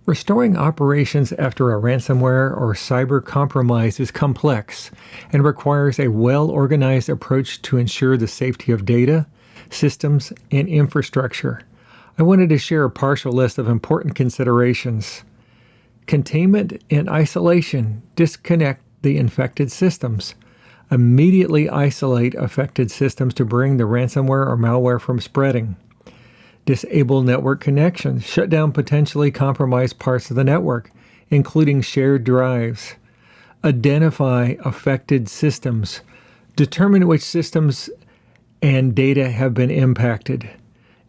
Restoring operations after a ransomware or cyber compromise is complex and requires a well-organized approach to ensure the safety of data, systems, and infrastructure. I wanted to share a partial list of important considerations. Containment and isolation. Disconnect the infected systems. Immediately isolate affected systems to bring the ransomware or malware from spreading. Disable network connections. Shut down potentially compromised parts of the network, including shared drives. Identify affected systems. Determine which systems and data have been impacted.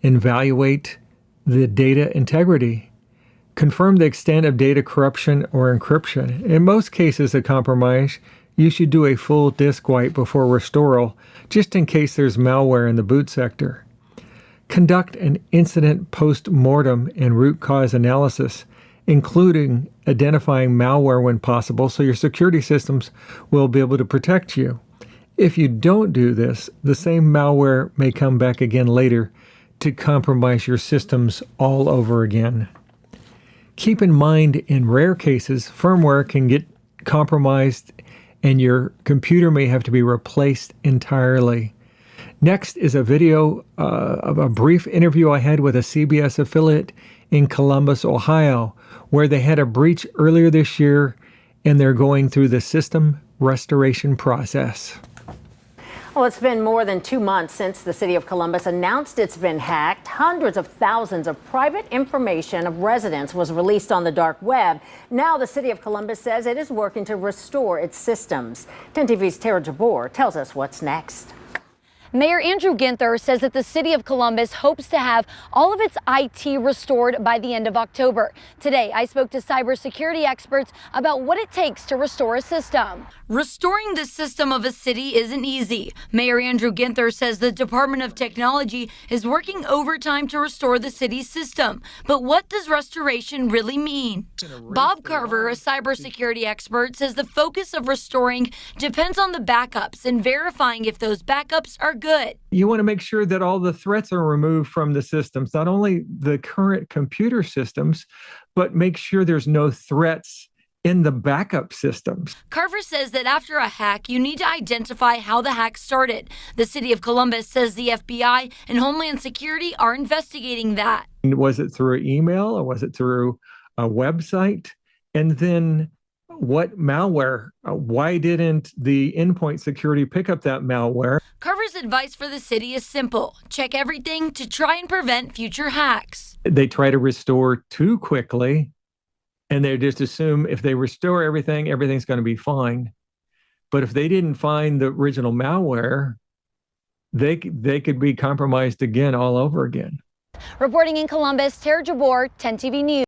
Evaluate the data integrity. Confirm the extent of data corruption or encryption. In most cases of compromise, you should do a full disk wipe before restoral, just in case there's malware in the boot sector. Conduct an incident post-mortem and root cause analysis, including identifying malware when possible, so your security systems will be able to protect you. If you don't do this, the same malware may come back again later to compromise your systems all over again. Keep in mind, in rare cases, firmware can get compromised and your computer may have to be replaced entirely. Next is a video of a brief interview I had with a CBS affiliate in Columbus, Ohio, where they had a breach earlier this year and they're going through the system restoration process. Well, it's been more than 2 months since the city of Columbus announced it's been hacked. Hundreds of thousands of private information of residents was released on the dark web. Now the city of Columbus says it is working to restore its systems. 10 TV's Tara Jabor tells us what's next. Mayor Andrew Ginther says that the city of Columbus hopes to have all of its IT restored by the end of October. Today, I spoke to cybersecurity experts about what it takes to restore a system. Restoring the system of a city isn't easy. Mayor Andrew Ginther says the Department of Technology is working overtime to restore the city's system. But what does restoration really mean? Bob Carver, a cybersecurity expert, says the focus of restoring depends on the backups and verifying if those backups are good. You want to make sure that all the threats are removed from the systems, not only the current computer systems, but make sure there's no threats in the backup systems. Carver says that after a hack, you need to identify how the hack started. The city of Columbus says the FBI and Homeland Security are investigating that. Was it through email or was it through a website? And then what malware? Why didn't the endpoint security pick up that malware? Carver's advice for the city is simple. Check everything to try and prevent future hacks. They try to restore too quickly, and they just assume if they restore everything, everything's going to be fine. But if they didn't find the original malware, they could be compromised again all over again. Reporting in Columbus, Tara Jabor, 10 TV News.